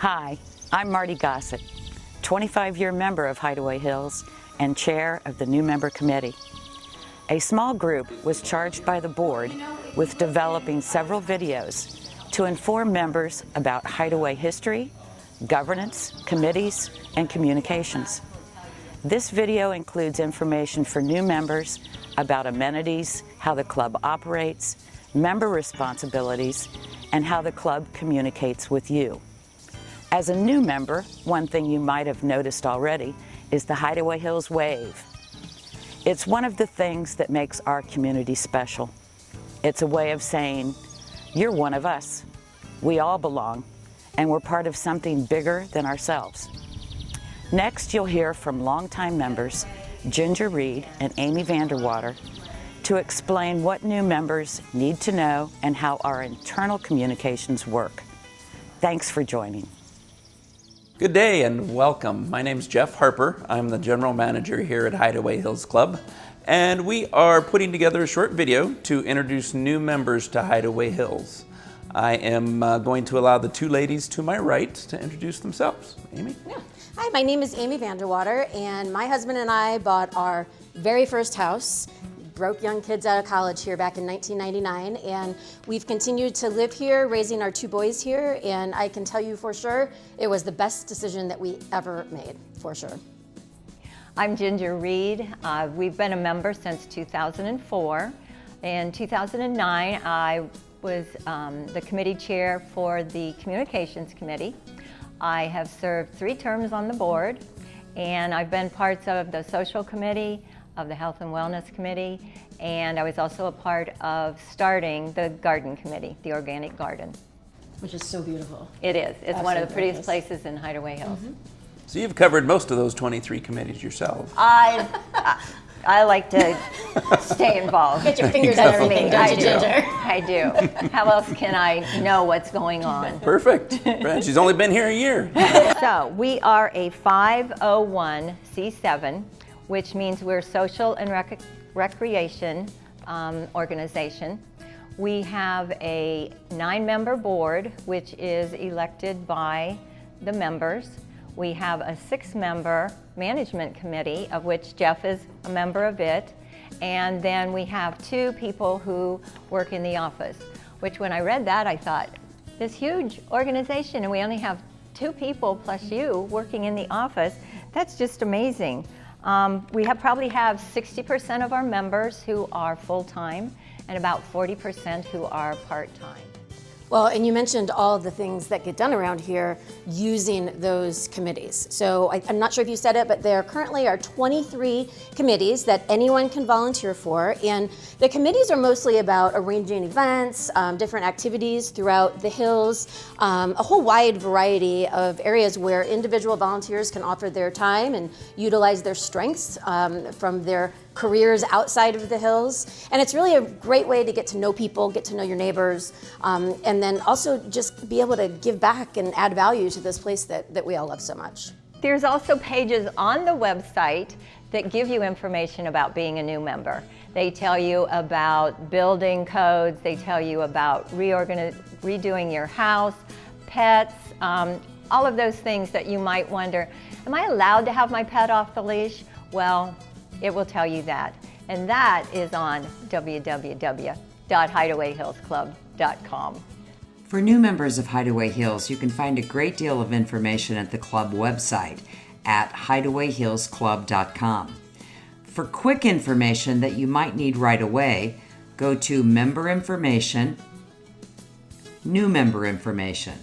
Hi, I'm Marty Gossett, 25-year member of Hideaway Hills and chair of the New Member Committee. A small group was charged by the board with developing several videos to inform members about Hideaway history, governance, committees, and communications. This video includes information for new members about amenities, how the club operates, member responsibilities, and how the club communicates with you. As a new member, one thing you might have noticed already is the Hideaway Hills Wave. It's one of the things that makes our community special. It's a way of saying, you're one of us. We all belong, and we're part of something bigger than ourselves. Next, you'll hear from longtime members Ginger Reed and Amy Vanderwater to explain what new members need to know and how our internal communications work. Thanks for joining. Good day and welcome. My name's Jeff Harper. I'm the general manager here at Hideaway Hills Club, and we are putting together a short video to introduce new members to Hideaway Hills. I am going to allow the two ladies to my right to introduce themselves. Amy? Yeah. Hi, my name is Amy Vanderwater, and my husband and I bought our very first house. Broke young kids out of college here back in 1999, and we've continued to live here, raising our two boys here, and I can tell you for sure, it was the best decision that we ever made, for sure. I'm Ginger Reed. We've been a member since 2004. In 2009, I was the committee chair for the Communications Committee. I have served 3 terms on the board, and I've been parts of the Social Committee, of the Health and Wellness Committee, and I was also a part of starting the Garden Committee, the Organic Garden. Which is so beautiful. It is. It's Absolutely one of the prettiest gorgeous. places in Hideaway Hills. Mm-hmm. So you've covered most of those 23 committees yourself. I like to stay involved. Get your fingers in everything, don't you, Ginger? I do. How else can I know what's going on? Perfect. She's only been here a year. So we are a 501c7, which means we're a social and recreation organization. We have a 9-member board, which is elected by the members. We have a 6-member management committee, of which Jeff is a member of it. And then we have 2 people who work in the office, which when I read that, I thought, this huge organization, and we only have 2 people plus you working in the office. That's just amazing. We probably have 60% of our members who are full-time and about 40% who are part-time. Well, and you mentioned all the things that get done around here using those committees. So I'm not sure if you said it, but there currently are 23 committees that anyone can volunteer for. And the committees are mostly about arranging events, different activities throughout the hills, a whole wide variety of areas where individual volunteers can offer their time and utilize their strengths from their careers outside of the hills. And it's really a great way to get to know people, get to know your neighbors, and then also just be able to give back and add value to this place that we all love so much. There's also pages on the website that give you information about being a new member. They tell you about building codes, they tell you about redoing your house, pets, all of those things that you might wonder, am I allowed to have my pet off the leash? Well, it will tell you that. And that is on www.hideawayhillsclub.com. For new members of Hideaway Hills, you can find a great deal of information at the club website at hideawayhillsclub.com. For quick information that you might need right away, go to Member Information, New Member Information.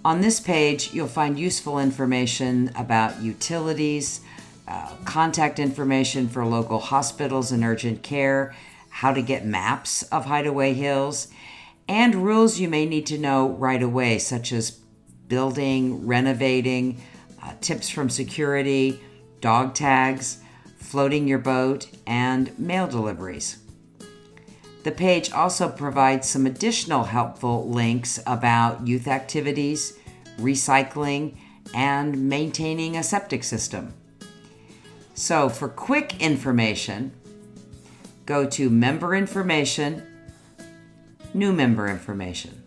On this page, you'll find useful information about utilities, contact information for local hospitals and urgent care, how to get maps of Hideaway Hills, and rules you may need to know right away, such as building, renovating, tips from security, dog tags, floating your boat, and mail deliveries. The page also provides some additional helpful links about youth activities, recycling, and maintaining a septic system. So for quick information, go to Member Information, New Member Information.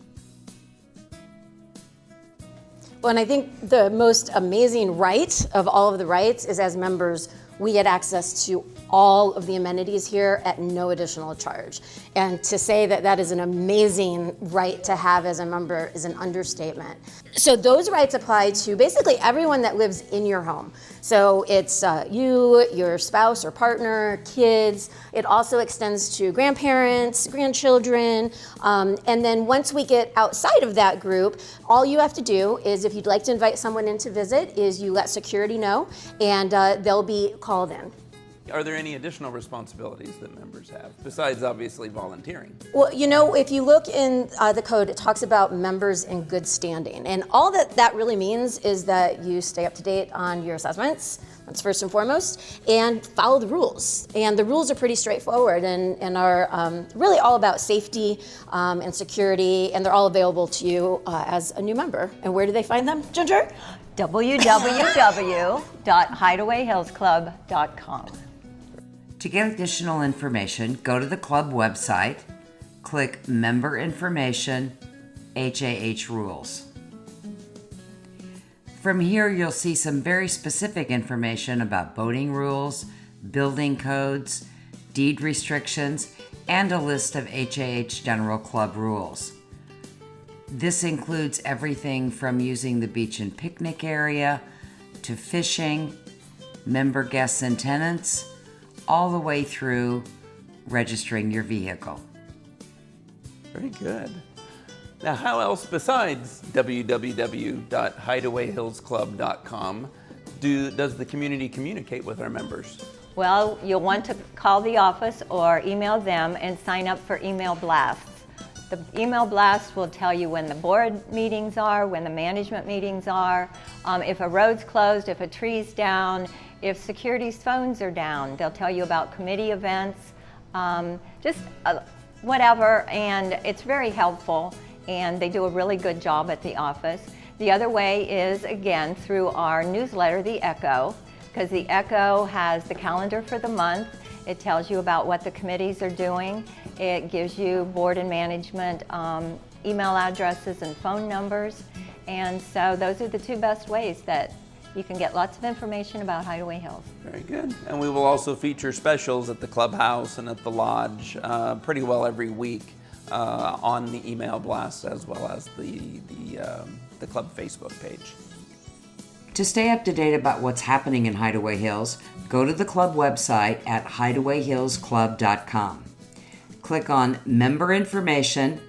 Well, and I think the most amazing right of all of the rights is, as members, we get access to all of the amenities here at no additional charge. And to say that that is an amazing right to have as a member is an understatement. So those rights apply to basically everyone that lives in your home. So it's you, your spouse or partner, kids. It also extends to grandparents, grandchildren. And then once we get outside of that group, all you have to do is, if you'd like to invite someone in to visit, is you let security know, and they'll be called in. Are there any additional responsibilities that members have, besides obviously volunteering? Well, you know, if you look in the code, it talks about members in good standing. And all that really means is that you stay up to date on your assessments, that's first and foremost, and follow the rules. And the rules are pretty straightforward and are really all about safety and security, and they're all available to you as a new member. And where do they find them, Ginger? www.hideawayhillsclub.com. To get additional information, go to the club website, click Member Information, HAH Rules. From here, you'll see some very specific information about boating rules, building codes, deed restrictions, and a list of HAH General Club rules. This includes everything from using the beach and picnic area, to fishing, member guests and tenants, all the way through registering your vehicle. Very good. Now, how else besides www.hideawayhillsclub.com does the community communicate with our members? Well, you'll want to call the office or email them and sign up for email blasts. The email blast will tell you when the board meetings are, when the management meetings are, if a road's closed, if a tree's down, if security's phones are down. They'll tell you about committee events, whatever, and it's very helpful, and they do a really good job at the office. The other way is, again, through our newsletter, The Echo, because The Echo has the calendar for the month. It tells you about what the committees are doing. It gives you board and management email addresses and phone numbers. And so those are the two best ways that you can get lots of information about Hideaway Hills. Very good. And we will also feature specials at the clubhouse and at the lodge pretty well every week on the email blast, as well as the club Facebook page. To stay up to date about what's happening in Hideaway Hills, go to the club website at hideawayhillsclub.com. Click on Member Information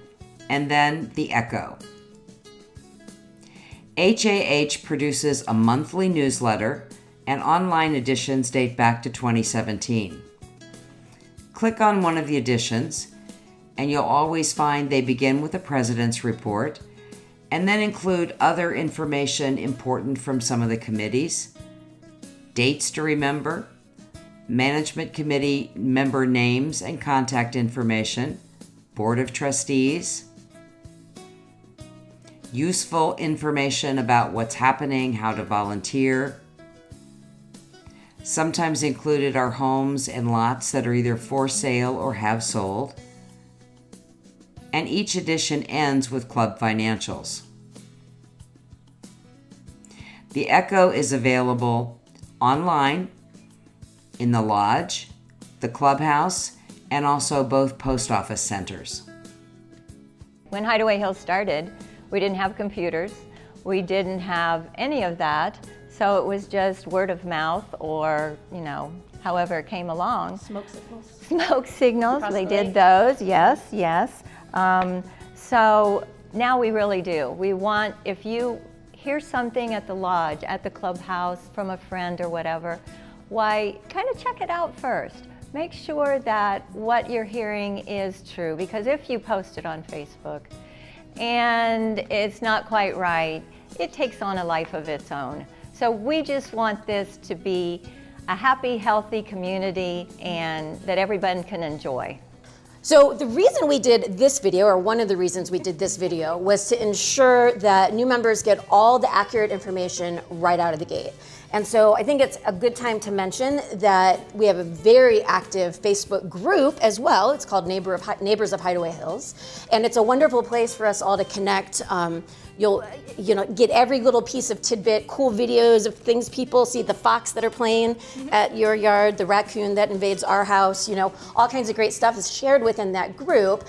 and then The Echo. HAH produces a monthly newsletter, and online editions date back to 2017. Click on one of the editions, and you'll always find they begin with a president's report, and then include other information important from some of the committees, dates to remember, management committee member names and contact information, board of trustees, useful information about what's happening, how to volunteer. Sometimes included are homes and lots that are either for sale or have sold. And each edition ends with club financials. The Echo is available online, in the lodge, the clubhouse, and also both post office centers. When Hideaway Hills started, we didn't have computers. We didn't have any of that. So it was just word of mouth, or, however it came along. Smoke signals. Smoke signals, they did those, yes. So now we really do. We want, if you hear something at the lodge, at the clubhouse, from a friend or whatever, why, kind of check it out first. Make sure that what you're hearing is true, because if you post it on Facebook and it's not quite right, it takes on a life of its own. So we just want this to be a happy, healthy community, and that everyone can enjoy. So the reason we did this video, or one of the reasons we did this video, was to ensure that new members get all the accurate information right out of the gate. And so I think it's a good time to mention that we have a very active Facebook group as well. It's called Neighbors of Hideaway Hills. And it's a wonderful place for us all to connect. You'll get every little piece of tidbit, cool videos of things people see, the fox that are playing at your yard, the raccoon that invades our house, all kinds of great stuff is shared within that group.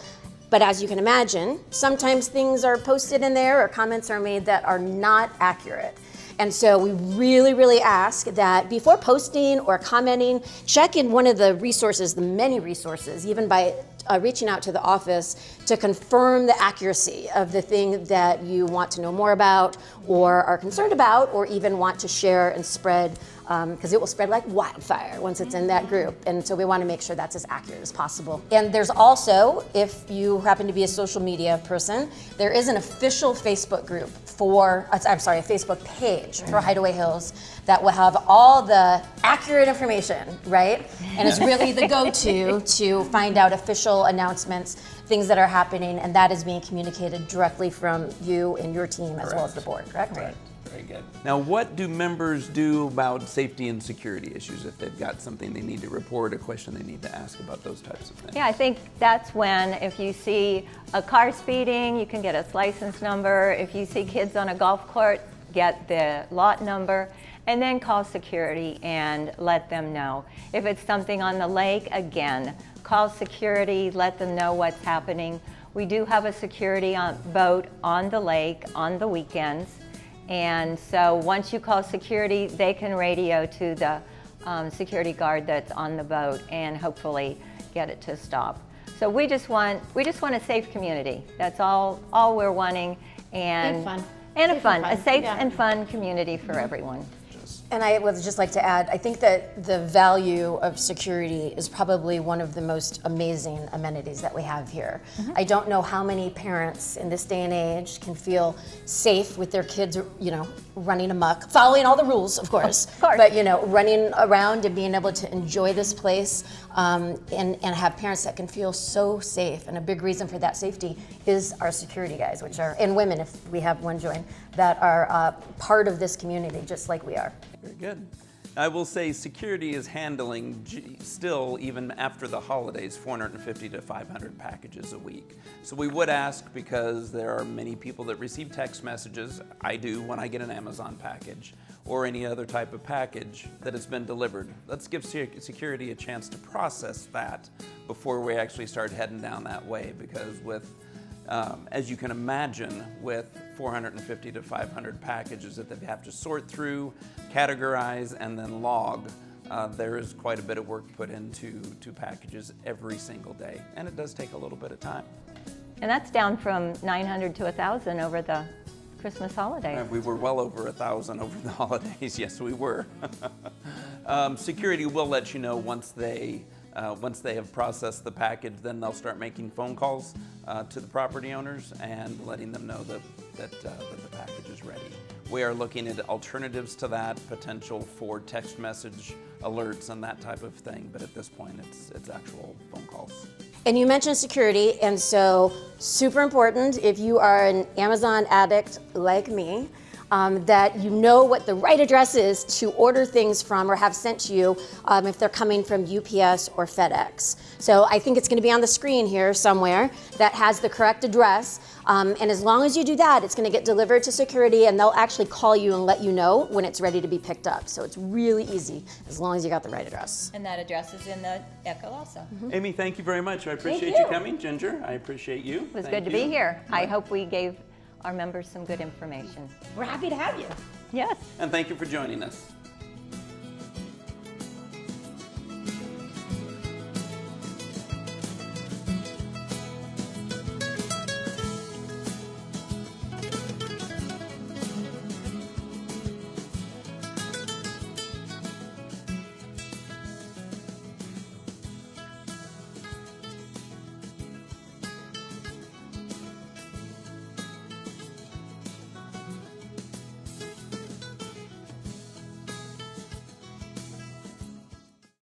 But as you can imagine, sometimes things are posted in there or comments are made that are not accurate. And so we really, really ask that before posting or commenting, check in one of the resources, the many resources, even by reaching out to the office to confirm the accuracy of the thing that you want to know more about or are concerned about or even want to share and spread, because it will spread like wildfire once it's in that group. And so we want to make sure that's as accurate as possible. And there's also, if you happen to be a social media person, there is an official Facebook group a Facebook page for Hideaway Hills that will have all the accurate information, right? And it's really the go-to to find out official announcements, things that are happening, and that is being communicated directly from you and your team as well as the board, correct? Right. Very good. Now, what do members do about safety and security issues if they've got something they need to report, a question they need to ask about those types of things? Yeah, I think that's when, if you see a car speeding, you can get its license number. If you see kids on a golf court, get the lot number, and then call security and let them know. If it's something on the lake, again, call security, let them know what's happening. We do have a security boat on the lake on the weekends. And so once you call security, they can radio to the security guard that's on the boat and hopefully get it to stop. So we just want a safe community. That's all we're wanting, and fun. A safe and fun community for everyone. And I would just like to add, I think that the value of security is probably one of the most amazing amenities that we have here. I don't know how many parents in this day and age can feel safe with their kids, running amok, following all the rules, of course. But running around and being able to enjoy this place, and have parents that can feel so safe. And a big reason for that safety is our security guys, and women, if we have one join, that are part of this community, just like we are. Very good. I will say security is handling still, even after the holidays, 450 to 500 packages a week. So we would ask, because there are many people that receive text messages, I do when I get an Amazon package or any other type of package that has been delivered. Let's give security a chance to process that before we actually start heading down that way, because as you can imagine, with 450 to 500 packages that they have to sort through, categorize, and then log, there is quite a bit of work put into packages every single day, and it does take a little bit of time. And that's down from 900 to 1,000 over the Christmas holidays. We were well over 1,000 over the holidays. Yes, we were. Security will let you know once they have processed the package. Then they'll start making phone calls to the property owners and letting them know that the package is ready. We are looking at alternatives to that, potential for text message alerts and that type of thing, but at this point it's actual phone calls. And you mentioned security, and so super important if you are an Amazon addict like me, that you know what the right address is to order things from or have sent to you if they're coming from UPS or FedEx. So I think it's going to be on the screen here somewhere that has the correct address. And as long as you do that, it's going to get delivered to security, and they'll actually call you and let you know when it's ready to be picked up. So it's really easy as long as you got the right address. And that address is in the Echo also. Amy, thank you very much. I appreciate you coming. Ginger, I appreciate you. It was good to be here. I hope we gave our members some good information. We're happy to have you. Yes. And thank you for joining us.